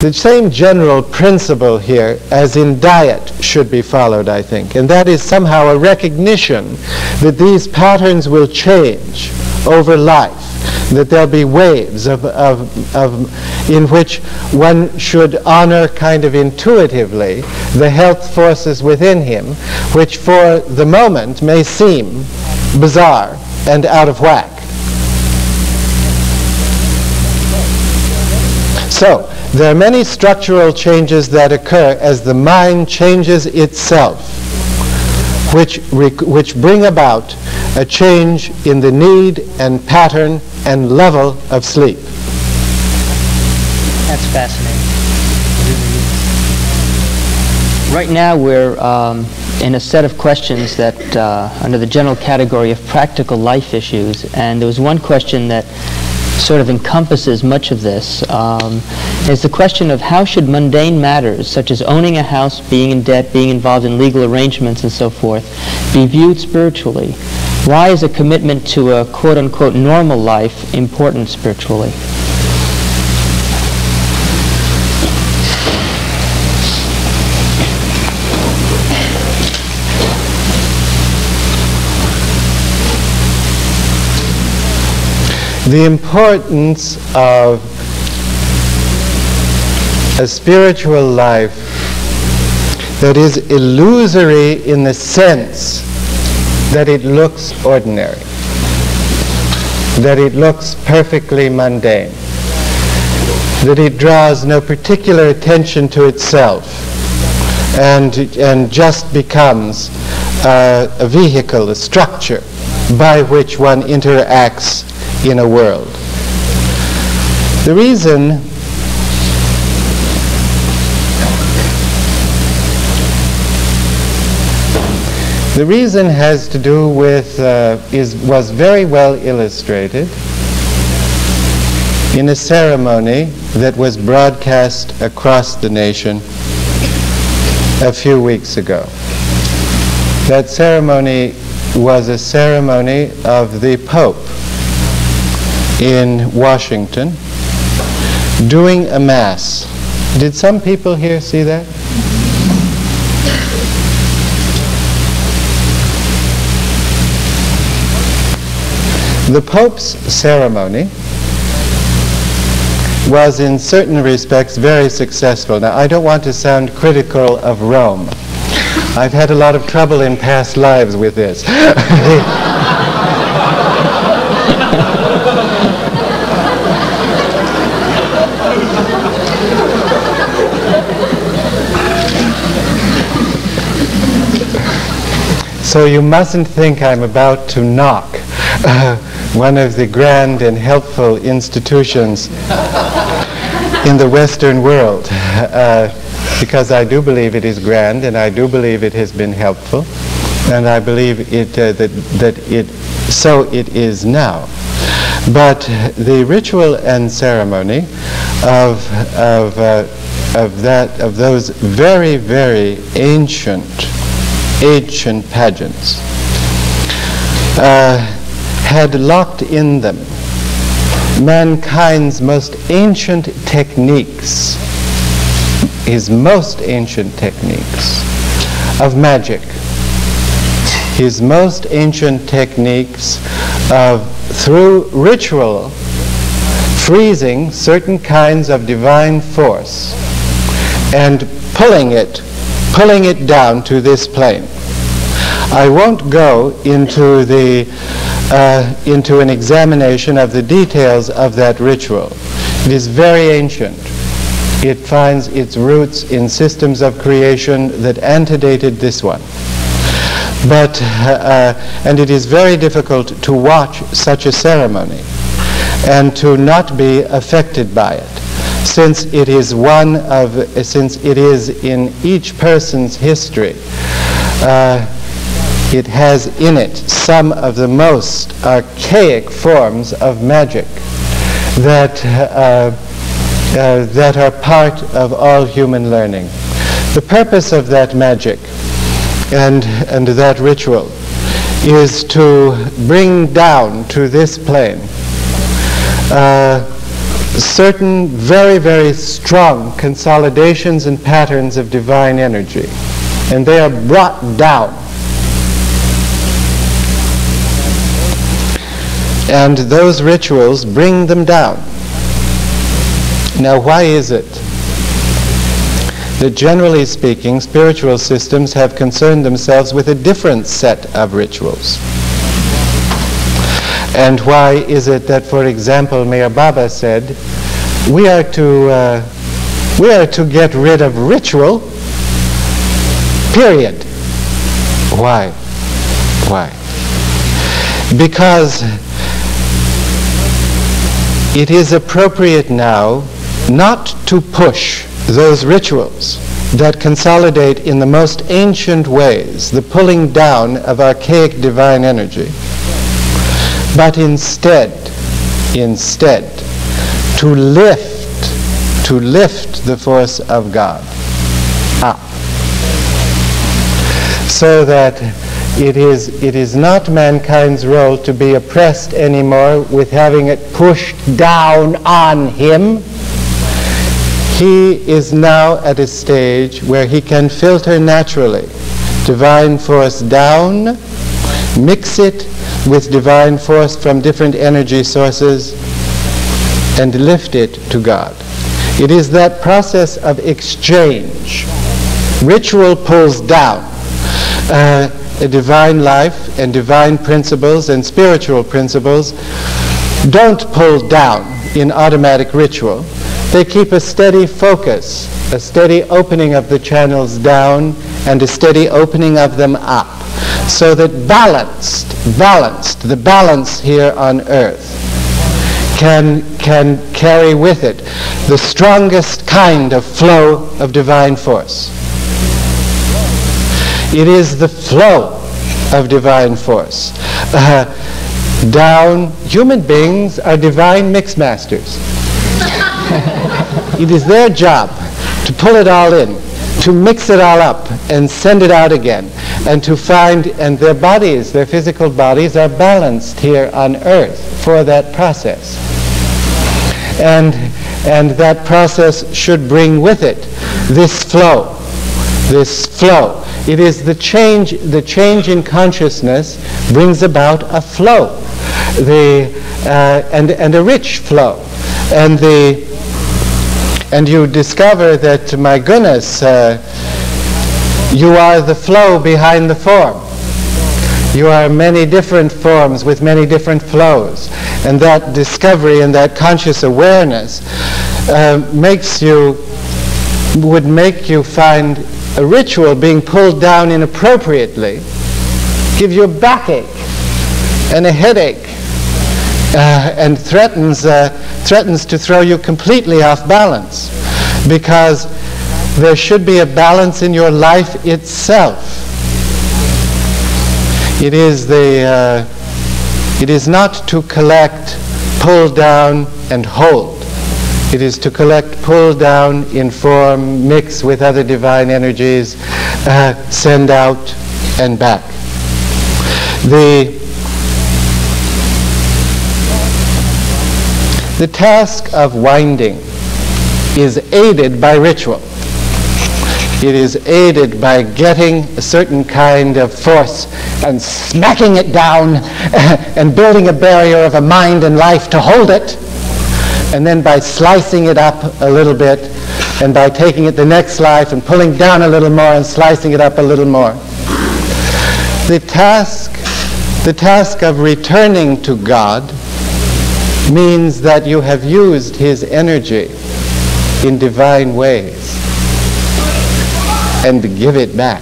The same general principle here as in diet should be followed, I think, and that is somehow a recognition that these patterns will change over life, that there'll be waves in which one should honor kind of intuitively the health forces within him, which for the moment may seem bizarre and out of whack. So, there are many structural changes that occur as the mind changes itself, which bring about a change in the need and pattern and level of sleep. That's fascinating. Right now we're in a set of questions that under the general category of practical life issues, and there was one question that sort of encompasses much of this. Is the question of how should mundane matters, such as owning a house, being in debt, being involved in legal arrangements and so forth, be viewed spiritually? Why is a commitment to a quote-unquote normal life important spiritually? The importance of a spiritual life that is illusory in the sense that it looks ordinary, that it looks perfectly mundane, that it draws no particular attention to itself and just becomes a vehicle, a structure by which one interacts in a world. The reason has to do with, was very well illustrated in a ceremony that was broadcast across the nation a few weeks ago. That ceremony was a ceremony of the Pope in Washington doing a Mass. Did some people here see that? The Pope's ceremony was in certain respects very successful. Now, I don't want to sound critical of Rome. I've had a lot of trouble in past lives with this. So you mustn't think I'm about to knock one of the grand and helpful institutions in the Western world, because I do believe it is grand, and I do believe it has been helpful, and I believe it so it is now. But the ritual and ceremony of those very, very ancient pageants had locked in them mankind's most ancient techniques, his most ancient techniques of magic, his most ancient techniques of, through ritual, freezing certain kinds of divine force and pulling it down to this plane. I won't go into an examination of the details of that ritual. It is very ancient. It finds its roots in systems of creation that antedated this one. But, and it is very difficult to watch such a ceremony and to not be affected by it, since it is in each person's history. It has in it some of the most archaic forms of magic that are part of all human learning. The purpose of that magic and that ritual is to bring down to this plane certain very, very strong consolidations and patterns of divine energy, and they are brought down. And those rituals bring them down. Now, why is it that, generally speaking, spiritual systems have concerned themselves with a different set of rituals? And why is it that, for example, Mayor Baba said, we are to get rid of ritual, period. Why? Why? Because it is appropriate now not to push those rituals that consolidate in the most ancient ways the pulling down of archaic divine energy, but instead to lift the force of God up, so that it is not mankind's role to be oppressed anymore with having it pushed down on him. He is now at a stage where he can filter naturally divine force down, mix it with divine force from different energy sources, and lift it to God. It is that process of exchange. Ritual pulls down a divine life, and divine principles and spiritual principles don't pull down in automatic ritual. They keep a steady focus, a steady opening of the channels down and a steady opening of them up, so that the balance here on earth can carry with it the strongest kind of flow of divine force. It is the flow of divine force. Down, human beings are divine mixmasters. It is their job to pull it all in, to mix it all up and send it out again, and to find, and their bodies, their physical bodies are balanced here on earth for that process. And that process should bring with it this flow. It is the change in consciousness brings about a flow, and a rich flow. And you discover that, my goodness, you are the flow behind the form. You are many different forms with many different flows. And that discovery and that conscious awareness would make you find a ritual being pulled down inappropriately, give you a backache and a headache, and threatens to throw you completely off balance, because there should be a balance in your life itself. It is not to collect, pull down, and hold. It is to collect, pull down, inform, mix with other divine energies, send out and back. The task of winding is aided by ritual. It is aided by getting a certain kind of force and smacking it down and building a barrier of a mind and life to hold it, and then by slicing it up a little bit, and by taking it the next life and pulling down a little more and slicing it up a little more. The task of returning to God means that you have used his energy in divine ways, and give it back.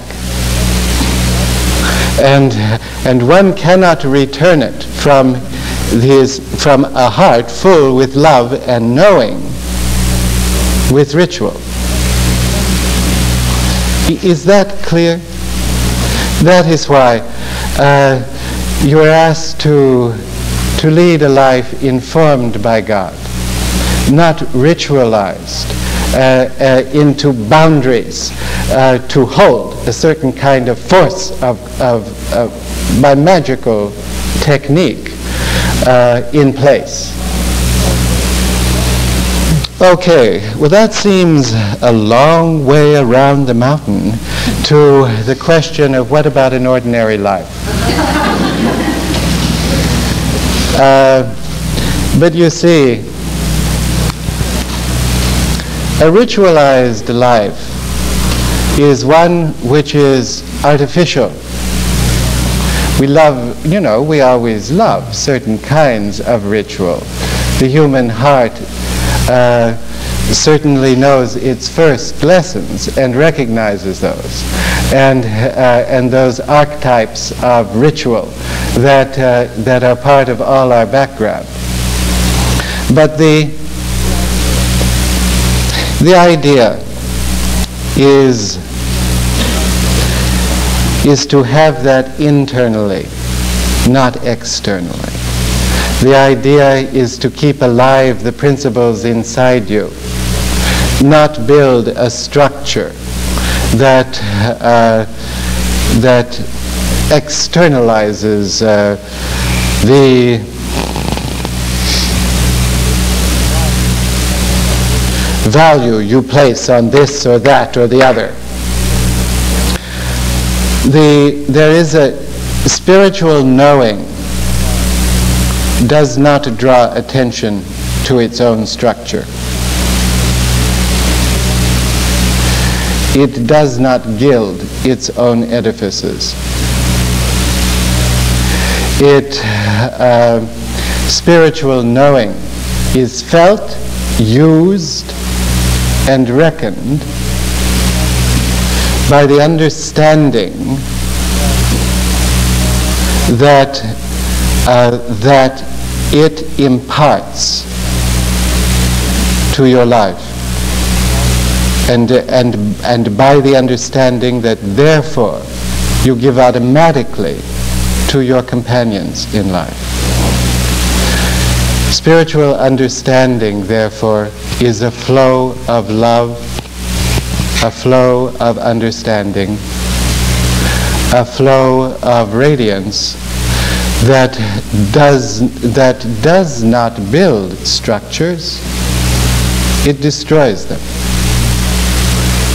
And one cannot return it from a heart full with love and knowing, with ritual. Is that clear? That is why you are asked to lead a life informed by God, not ritualized into boundaries, to hold a certain kind of force by magical technique in place. Okay, well that seems a long way around the mountain to the question of what about an ordinary life? But you see, a ritualized life is one which is artificial. We love, we always love certain kinds of ritual. The human heart certainly knows its first lessons and recognizes those, and those archetypes of ritual that are part of all our background. But the idea is to have that internally, not externally. The idea is to keep alive the principles inside you, not build a structure that externalizes the value you place on this or that or the other. There is a spiritual knowing does not draw attention to its own structure. It does not gild its own edifices. Spiritual knowing is felt, used, and reckoned by the understanding that it imparts to your life, and by the understanding that therefore you give automatically to your companions in life. Spiritual understanding, therefore, is a flow of love, a flow of understanding, a flow of radiance that does not build structures. It destroys them.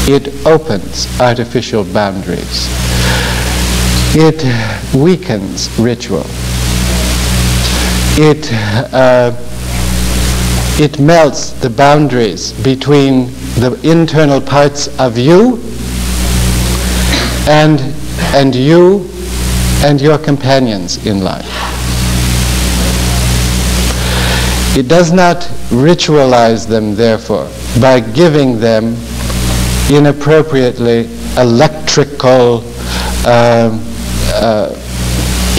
It opens artificial boundaries. It weakens ritual. It melts the boundaries between the internal parts of you and you and your companions in life. It does not ritualize them, therefore, by giving them inappropriately electrical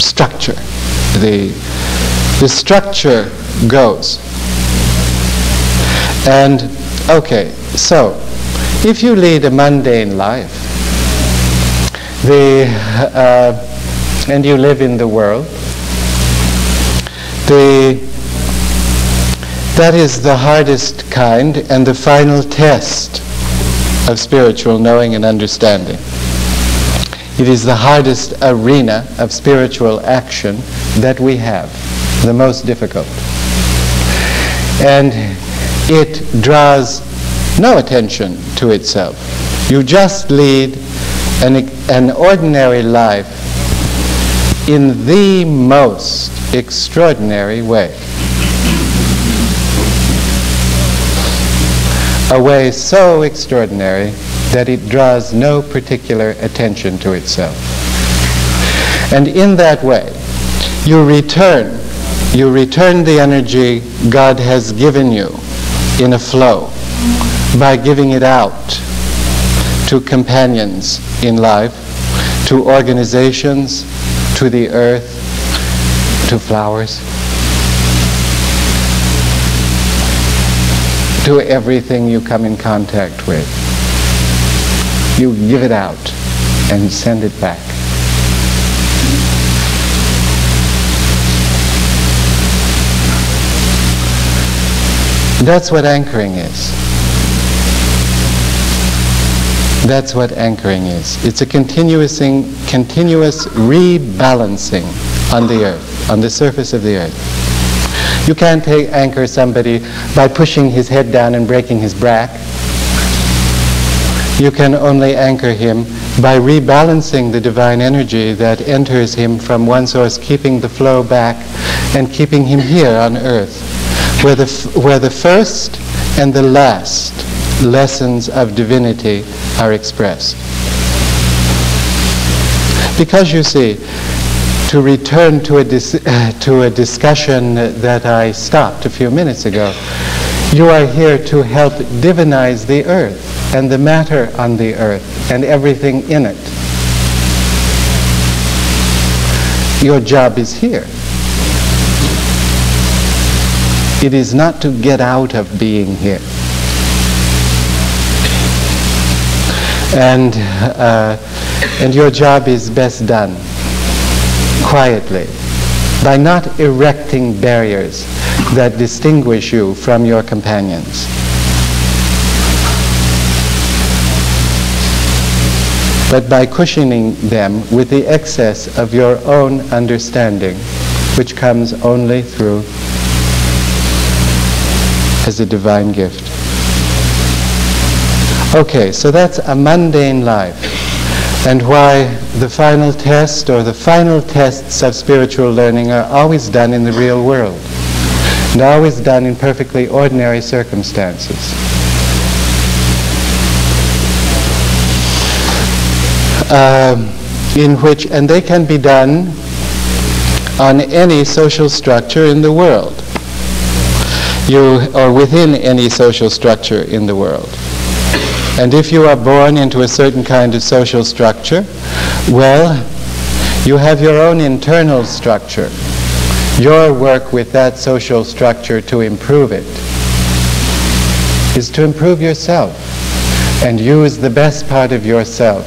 structure. The structure goes. And, okay, so, if you lead a mundane life, and you live in the world, that is the hardest kind and the final test of spiritual knowing and understanding. It is the hardest arena of spiritual action that we have, the most difficult. And it draws no attention to itself. You just lead an ordinary life in the most extraordinary way. A way so extraordinary that it draws no particular attention to itself. And in that way, you return the energy God has given you in a flow by giving it out to companions in life, to organizations, to the earth, to flowers, to everything you come in contact with. You give it out and send it back. That's what anchoring is. That's what anchoring is. It's a continuous rebalancing on the earth, on the surface of the earth. You can't anchor somebody by pushing his head down and breaking his back. You can only anchor him by rebalancing the divine energy that enters him from one source, keeping the flow back and keeping him here on earth, where the first and the last lessons of divinity are expressed. Because you see, to return to a discussion that I stopped a few minutes ago, you are here to help divinize the earth and the matter on the earth and everything in it. Your job is here. It is not to get out of being here. And your job is best done quietly, by not erecting barriers that distinguish you from your companions. But by cushioning them with the excess of your own understanding, which comes only through as a divine gift. Okay, so that's a mundane life, and why the final test or the final tests of spiritual learning are always done in the real world, and always done in perfectly ordinary circumstances. And they can be done on any social structure in the world, or within any social structure in the world. And if you are born into a certain kind of social structure, well, you have your own internal structure. Your work with that social structure to improve it is to improve yourself and use the best part of yourself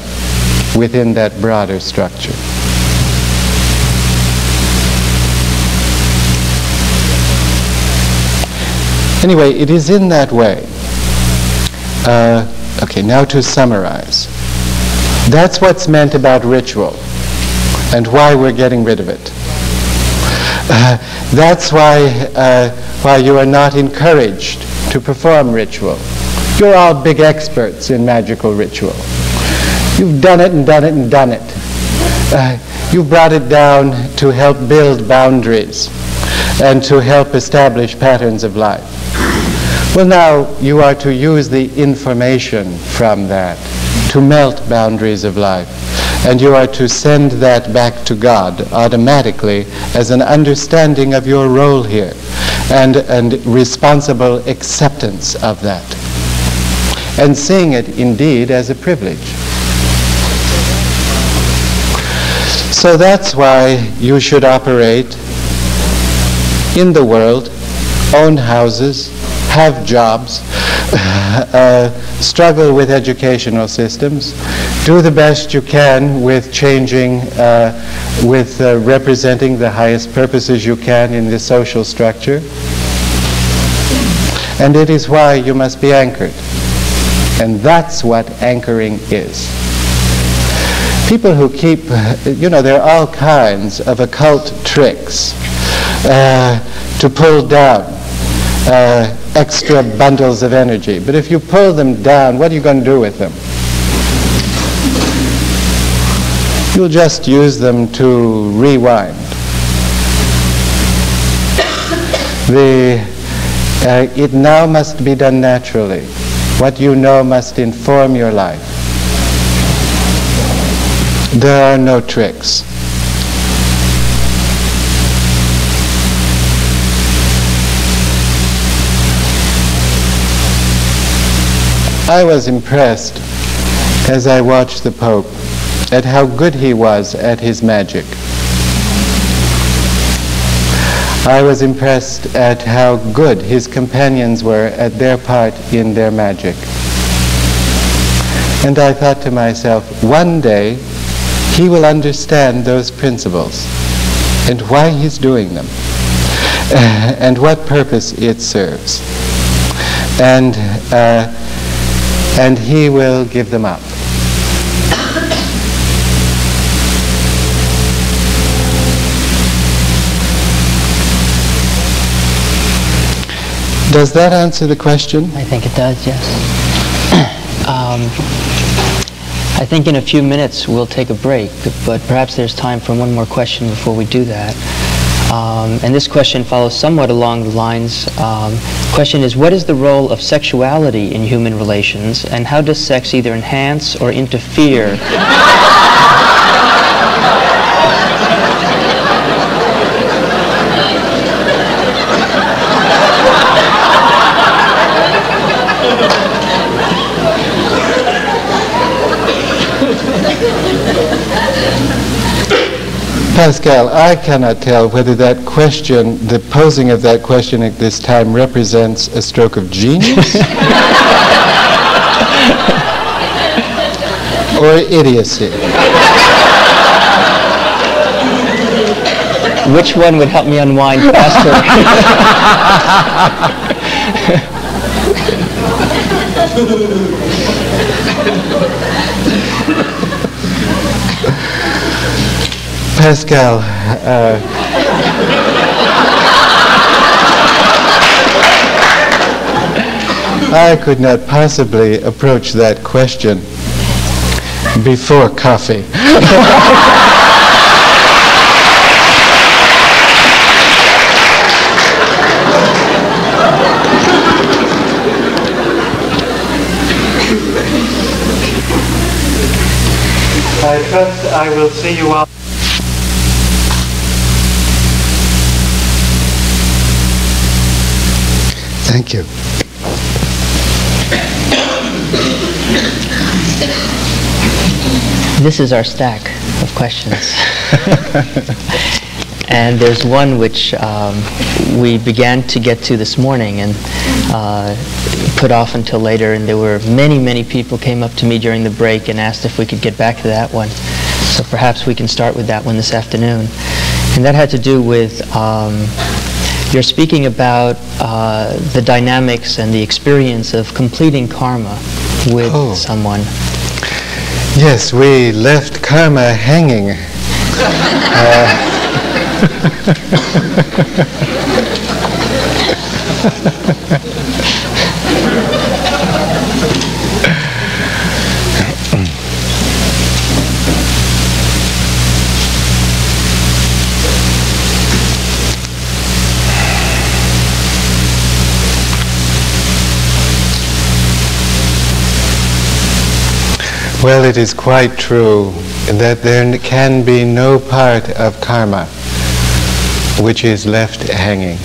within that broader structure. Anyway, it is in that way. Okay, now to summarize. That's what's meant about ritual and why we're getting rid of it. That's why you are not encouraged to perform ritual. You're all big experts in magical ritual. You've done it and done it and done it. You've brought it down to help build boundaries and to help establish patterns of life. Well, now you are to use the information from that to melt boundaries of life. And you are to send that back to God automatically as an understanding of your role here and responsible acceptance of that. And seeing it indeed as a privilege. So that's why you should operate in the world, own houses, have jobs, struggle with educational systems, do the best you can with changing, representing the highest purposes you can in the social structure. And it is why you must be anchored. And that's what anchoring is. People who keep, there are all kinds of occult tricks to pull down extra bundles of energy. But if you pull them down, what are you going to do with them? You'll just use them to rewind. It now must be done naturally. What you know must inform your life. There are no tricks. I was impressed as I watched the Pope at how good he was at his magic. I was impressed at how good his companions were at their part in their magic. And I thought to myself, one day he will understand those principles and why he's doing them and what purpose it serves. And he will give them up. Does that answer the question? I think it does, yes. I think in a few minutes we'll take a break, but perhaps there's time for one more question before we do that. And this question follows somewhat along the lines. Question is, what is the role of sexuality in human relations, and how does sex either enhance or interfere? Pascal, I cannot tell whether that question, the posing of that question at this time, represents a stroke of genius or idiocy. Which one would help me unwind faster? Pascal, I could not possibly approach that question before coffee. I trust I will see you all. Thank you. This is our stack of questions. And there's one which we began to get to this morning and put off until later, and there were many people came up to me during the break and asked if we could get back to that one. So perhaps we can start with that one this afternoon. And that had to do with you're speaking about the dynamics and the experience of completing karma with someone. Yes, we left karma hanging. Well, it is quite true that there can be no part of karma which is left hanging.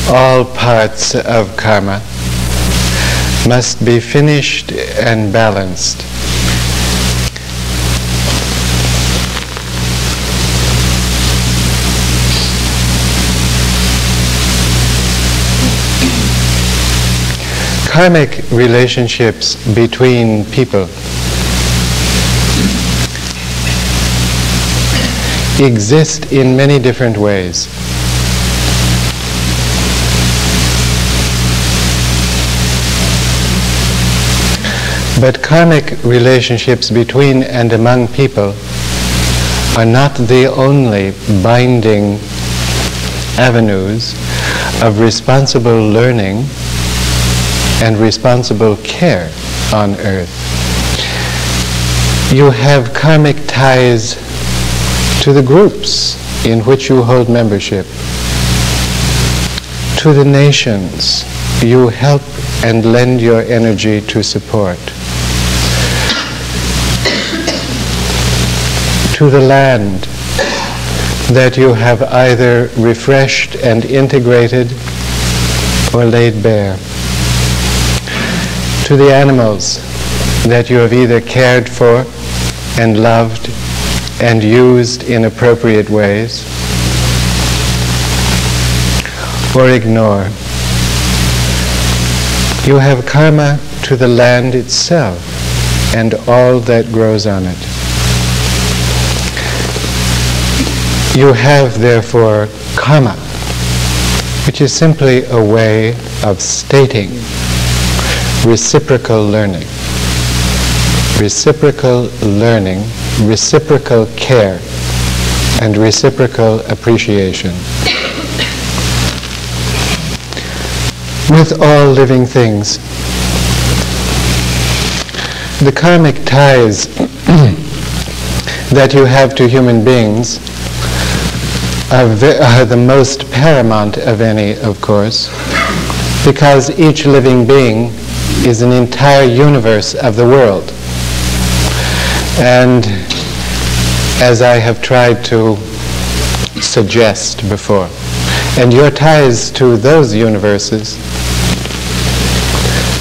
All parts of karma must be finished and balanced. Karmic relationships between people exist in many different ways. But karmic relationships between and among people are not the only binding avenues of responsible learning and responsible care on earth. You have karmic ties to the groups in which you hold membership, to the nations you help and lend your energy to support, to the land that you have either refreshed and integrated or laid bare, to the animals that you have either cared for and loved and used in appropriate ways, or ignore. You have karma to the land itself and all that grows on it. You have, therefore, karma, which is simply a way of stating reciprocal learning. Reciprocal learning, reciprocal care, and reciprocal appreciation. with all living things. The karmic ties that you have to human beings are the most paramount of any, of course, because each living being is an entire universe of the world. And as I have tried to suggest before, and your ties to those universes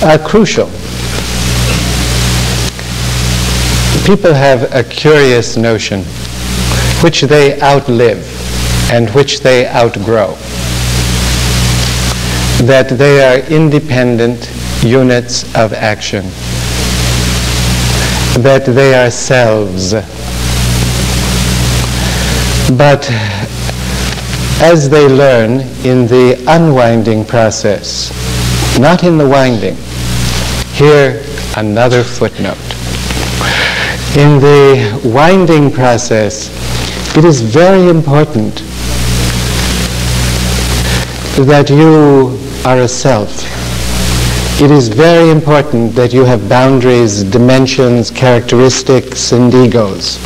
are crucial. People have a curious notion, which they outlive and which they outgrow, that they are independent units of action, that they are selves. But as they learn in the unwinding process, not in the winding, here another footnote. In the winding process, it is very important that you are a self. It is very important that you have boundaries, dimensions, characteristics, and egos.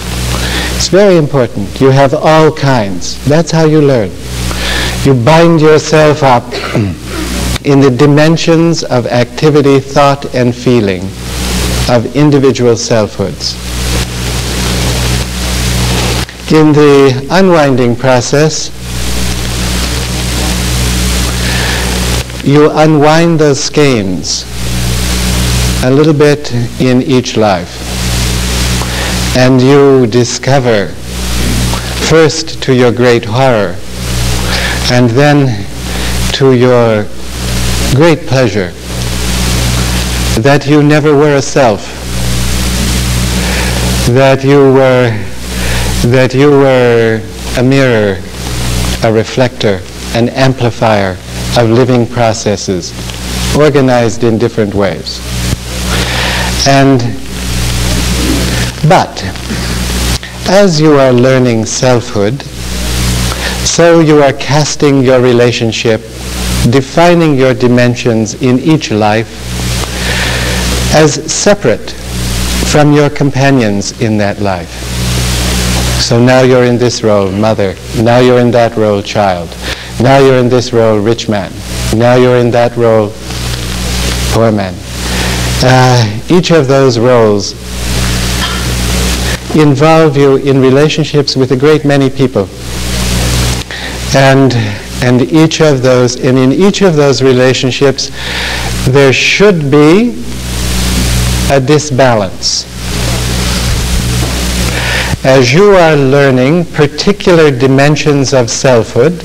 It's very important. You have all kinds. That's how you learn. You bind yourself up in the dimensions of activity, thought, and feeling of individual selfhoods. In the unwinding process, you unwind those skeins a little bit in each life, and you discover, first to your great horror, and then to your great pleasure, that you never were a self, that you were a mirror, a reflector, an amplifier of living processes, organized in different ways. But as you are learning selfhood, so you are casting your relationship, defining your dimensions in each life as separate from your companions in that life. So now you're in this role, mother. Now you're in that role, child. Now you're in this role, rich man. Now you're in that role, poor man. Each of those roles involve you in relationships with a great many people. And in each of those relationships, there should be a disbalance. As you are learning particular dimensions of selfhood,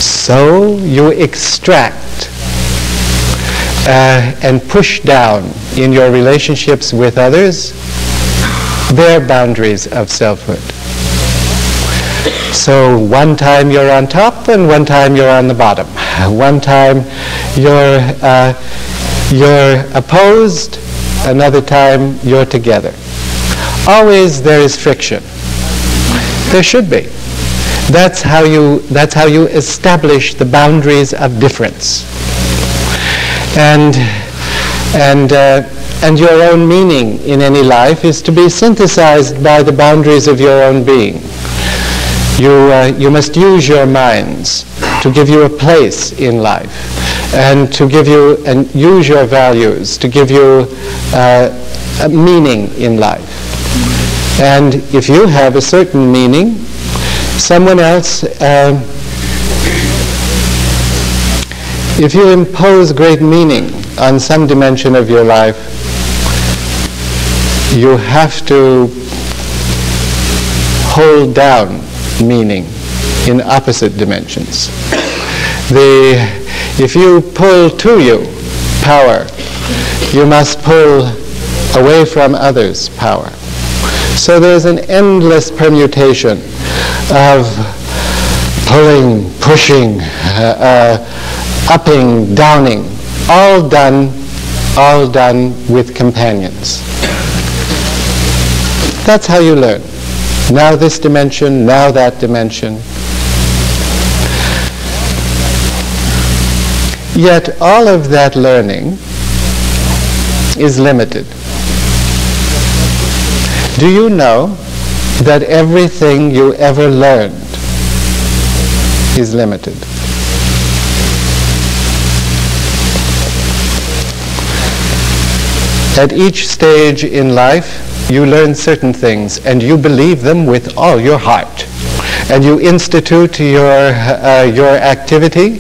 so you extract and push down in your relationships with others their boundaries of selfhood. So one time you're on top and one time you're on the bottom. One time you're opposed, another time you're together. Always there is friction. There should be. That's how you establish the boundaries of difference. And your own meaning in any life is to be synthesized by the boundaries of your own being. You must use your minds to give you a place in life, and to give you and use your values to give you a meaning in life. And if you have a certain meaning, someone else, if you impose great meaning on some dimension of your life, you have to hold down meaning in opposite dimensions. If you pull to you power, you must pull away from others power. So there's an endless permutation of pulling, pushing, upping, downing, all done with companions. That's how you learn. Now this dimension, now that dimension. Yet all of that learning is limited. Do you know that everything you ever learned is limited? At each stage in life, you learn certain things, and you believe them with all your heart. And you institute your activity,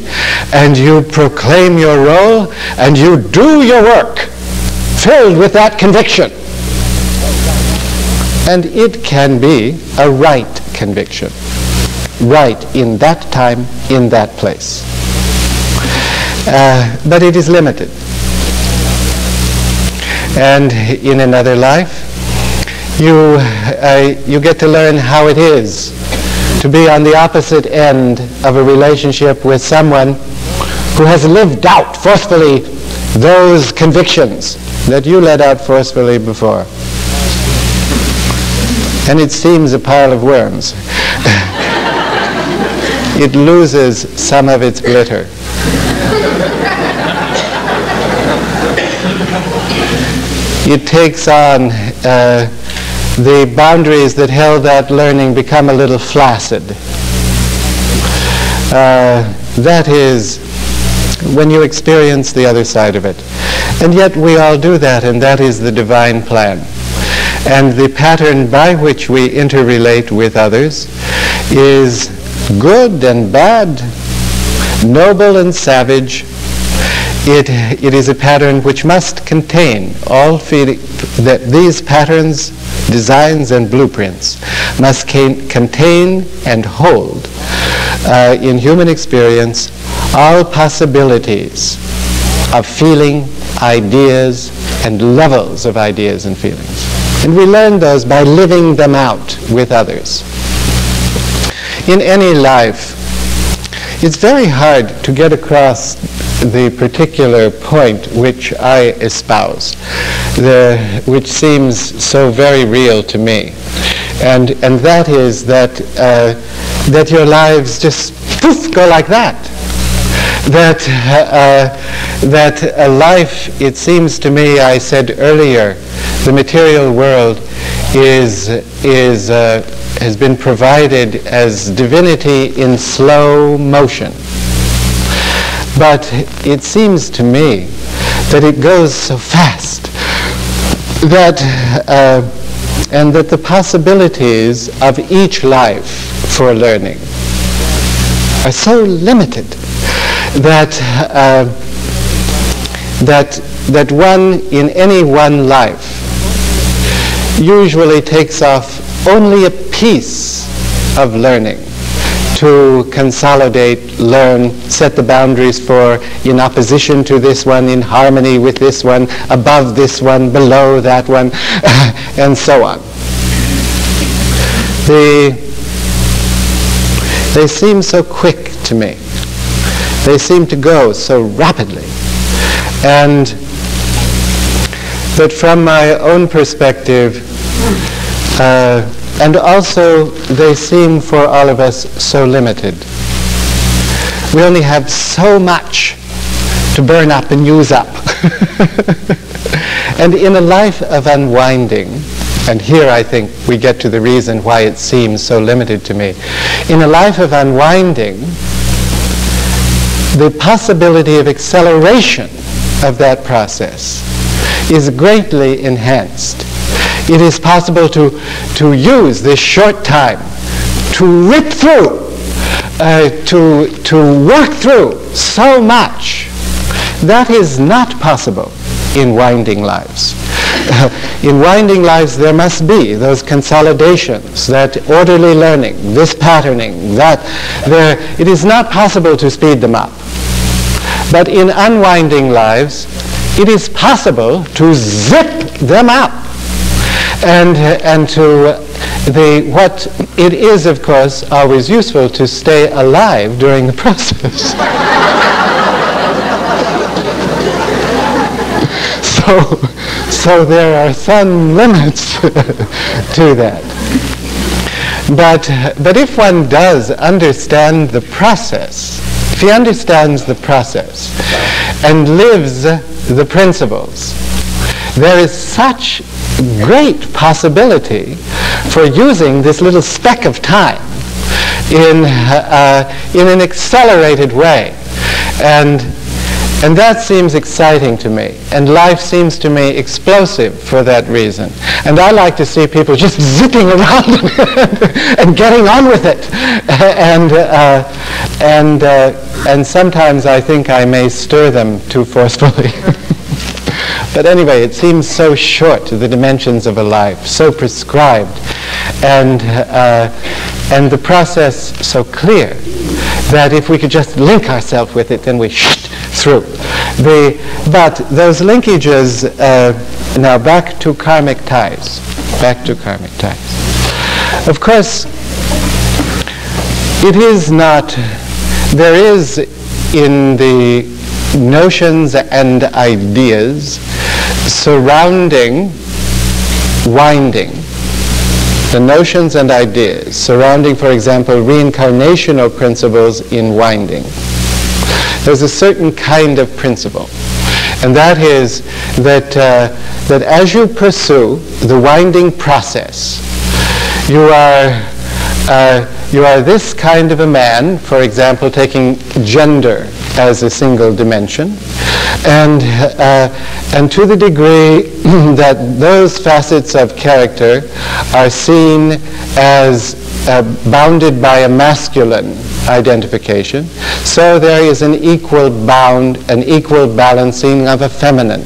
and you proclaim your role, and you do your work, filled with that conviction. And it can be a right conviction, right in that time, in that place. But it is limited. And in another life, you get to learn how it is to be on the opposite end of a relationship with someone who has lived out forcefully those convictions that you let out forcefully before. And it seems a pile of worms. It loses some of its glitter. It takes on the boundaries that held that learning become a little flaccid. That is when you experience the other side of it. And yet we all do that, and that is the divine plan. And the pattern by which we interrelate with others is good and bad, noble and savage. It is a pattern which must contain all that these patterns, designs, and blueprints must contain and hold in human experience all possibilities of feeling, ideas, and levels of ideas and feelings. And we learn those by living them out with others. In any life, it's very hard to get across the particular point which I espouse, which seems so very real to me. And that is that your lives just poof, go like that. That a life, it seems to me, I said earlier, the material world has been provided as divinity in slow motion. But it seems to me that it goes so fast and that the possibilities of each life for learning are so limited that one in any one life usually takes off only a piece of learning to consolidate, learn, set the boundaries for, in opposition to this one, in harmony with this one, above this one, below that one, and so on. They seem so quick to me. They seem to go so rapidly. And that from my own perspective, and also they seem for all of us so limited. We only have so much to burn up and use up. And in a life of unwinding, and here I think we get to the reason why it seems so limited to me. In a life of unwinding, the possibility of acceleration of that process is greatly enhanced. It is possible to use this short time to rip through, to work through so much. That is not possible in winding lives. In winding lives, there must be those consolidations, that orderly learning, this patterning, that there. It is not possible to speed them up. But in unwinding lives, it is possible to zip them up. And to what it is, of course, always useful to stay alive during the process. So there are some limits to that. But if one does understand the process, if he understands the process, and lives the principles, there is such great possibility for using this little speck of time in an accelerated way. And that seems exciting to me. And life seems to me explosive for that reason. And I like to see people just zipping around and getting on with it. And sometimes I think I may stir them too forcefully. But anyway, it seems so short, the dimensions of a life, so prescribed, and the process so clear, that if we could just link ourselves with it, then we through. But those linkages, now back to karmic ties. Back to karmic ties. Of course, it is not, there is in the notions and ideas surrounding winding, the notions and ideas surrounding, for example, reincarnational principles in winding. There's a certain kind of principle, and that is that as you pursue the winding process, you are this kind of a man, for example, taking gender as a single dimension, and to the degree that those facets of character are seen as bounded by a masculine identification, so there is an equal balancing of a feminine,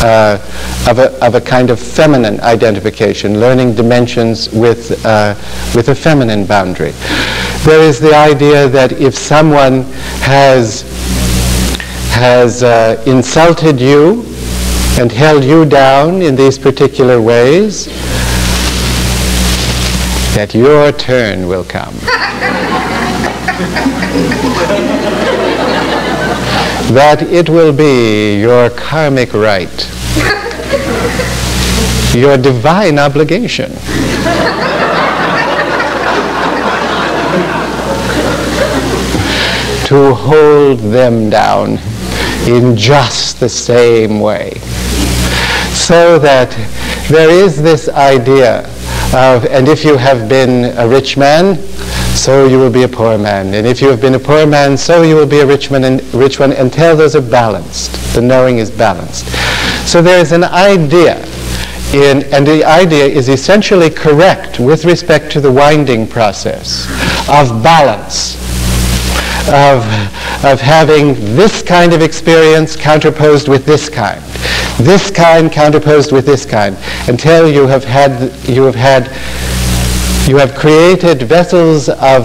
of a kind of feminine identification, learning dimensions with a feminine boundary. There is the idea that if someone has insulted you and held you down in these particular ways, that your turn will come. That it will be your karmic right, your divine obligation to hold them down in just the same way. So that there is this idea of, and if you have been a rich man, so you will be a poor man. And if you have been a poor man, so you will be a rich one, until those are balanced. The knowing is balanced. So there is an idea, and the idea is essentially correct with respect to the winding process of balance, of having this kind of experience counterposed with this kind counterposed with this kind, until you have created vessels of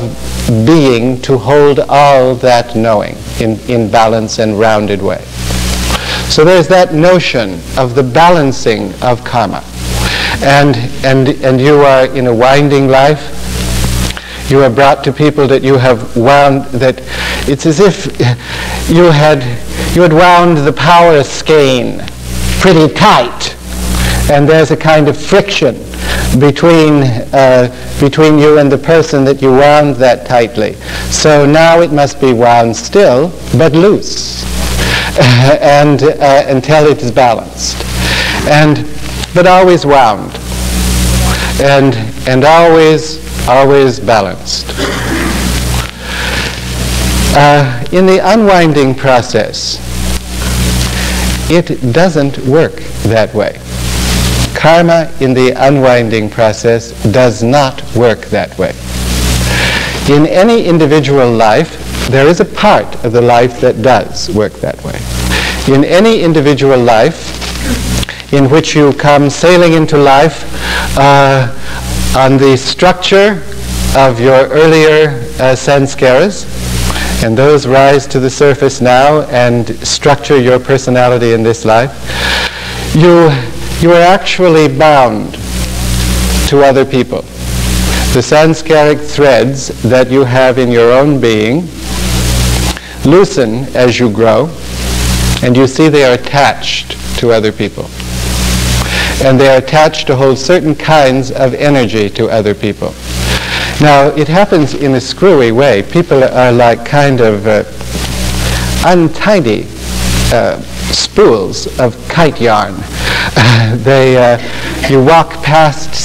being to hold all that knowing in balance and rounded way. So there's that notion of the balancing of karma, and you are in a winding life. You are brought to people that you have wound, that it's as if you had wound the power skein pretty tight, and there's a kind of friction between you and the person that you wound that tightly. So now it must be wound still, but loose, and until it is balanced, but always wound, and always balanced. In the unwinding process, it doesn't work that way. Karma in the unwinding process does not work that way. In any individual life, there is a part of the life that does work that way. In any individual life in which you come sailing into life on the structure of your earlier sanskaras, and those rise to the surface now and structure your personality in this life, you are actually bound to other people. The sanskaric threads that you have in your own being loosen as you grow, and you see they are attached to other people. And they are attached to hold certain kinds of energy to other people. Now, it happens in a screwy way. People are like kind of untidy spools of kite yarn. You walk past